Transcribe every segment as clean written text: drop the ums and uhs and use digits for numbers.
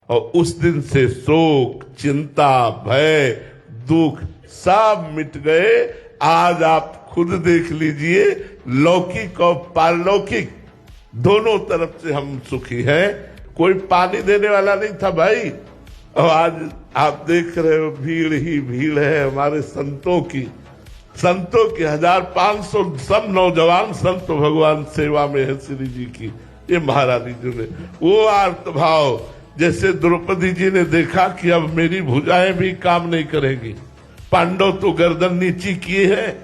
और उस दिन से शोक, चिंता, भय, दुख सब मिट गए। आज आप खुद देख लीजिए, लौकिक और पारलौकिक दोनों तरफ से हम सुखी हैं। कोई पानी देने वाला नहीं था भाई, और आज आप देख रहे हो भीड़ ही भीड़ है हमारे संतों की 1500 सब नौजवान संत भगवान सेवा में है श्री जी की। ये महारानी जी ने वो आर्तभाव, जैसे द्रौपदी जी ने देखा कि अब मेरी भुजाएं भी काम नहीं करेंगी, पांडव तो गर्दन नीची किए हैं,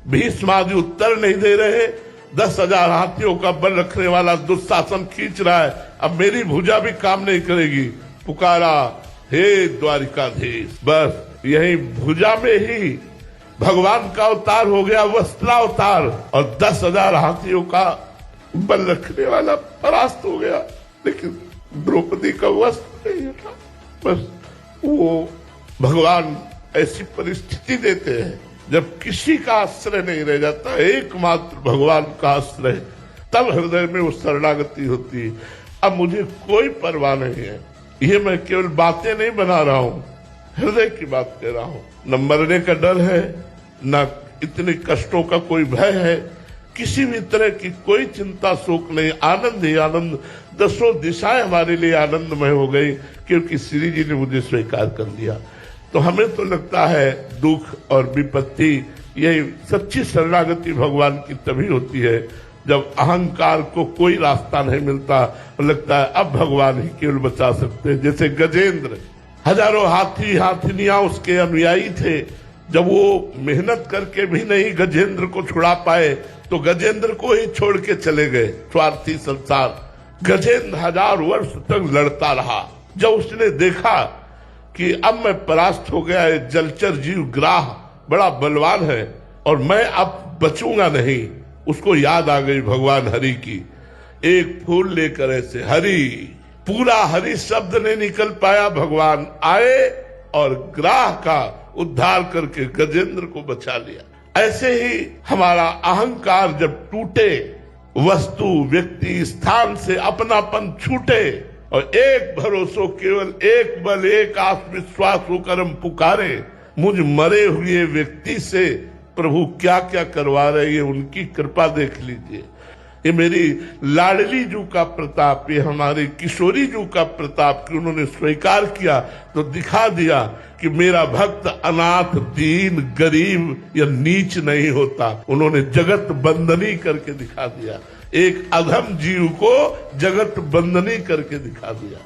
भीष्म आदि उत्तर नहीं दे रहे, 10,000 हाथियों का बल रखने वाला दुशासन खींच रहा है, अब मेरी भुजा भी काम नहीं करेगी। पुकारा, हे द्वारिकाधीश। बस यही भुजा में ही भगवान का अवतार हो गया, वस्त्रा अवतार, और 10,000 हाथियों का बल रखने वाला परास्त हो गया। लेकिन द्रौपदी का वस्त्र नहीं था। बस वो भगवान ऐसी परिस्थिति देते हैं जब किसी का आश्रय नहीं रह जाता, एकमात्र भगवान का आश्रय, तब हृदय में वो शरणागति होती है। अब मुझे कोई परवाह नहीं है, ये मैं केवल बातें नहीं बना रहा हूं, हृदय की बात कह रहा हूं। न मरने का डर है, न इतने कष्टों का कोई भय है, किसी भी तरह की कोई चिंता शोक नहीं, आनंद ही आनंद। 10 दिशाएं हमारे लिए आनंदमय हो गई, क्योंकि श्री जी ने मुझे स्वीकार कर लिया। तो हमें तो लगता है दुख और विपत्ति, यही सच्ची शरणागति भगवान की तभी होती है जब अहंकार को कोई रास्ता नहीं मिलता, लगता है अब भगवान ही केवल बचा सकते हैं। जैसे गजेंद्र, हजारों हाथी हाथिनियां उसके अनुयायी थे, जब वो मेहनत करके भी नहीं गजेंद्र को छुड़ा पाए तो गजेंद्र को ही छोड़ के चले गए स्वार्थी संसार। गजेंद्र 1000 वर्ष तक लड़ता रहा। जब उसने देखा कि अब मैं परास्त हो गया, जलचर जीव ग्राह बड़ा बलवान है और मैं अब बचूंगा नहीं, उसको याद आ गई भगवान हरि की। एक फूल लेकर ऐसे हरि, पूरा हरि शब्द नहीं निकल पाया, भगवान आए और ग्राह का उद्धार करके गजेंद्र को बचा लिया। ऐसे ही हमारा अहंकार जब टूटे, वस्तु, व्यक्ति, स्थान से अपनापन छूटे और एक भरोसो, केवल एक बल, एक आत्मविश्वास होकर हम पुकारे, मुझ मरे हुए व्यक्ति से प्रभु क्या क्या करवा रहे हैं, उनकी कृपा देख लीजिए। ये मेरी लाडली जू का प्रताप, ये हमारे किशोरी जू का प्रताप कि उन्होंने स्वीकार किया तो दिखा दिया कि मेरा भक्त अनाथ, दीन, गरीब या नीच नहीं होता। उन्होंने जगत बंदनी करके दिखा दिया, एक अधम जीव को जगत बंदनी करके दिखा दिया।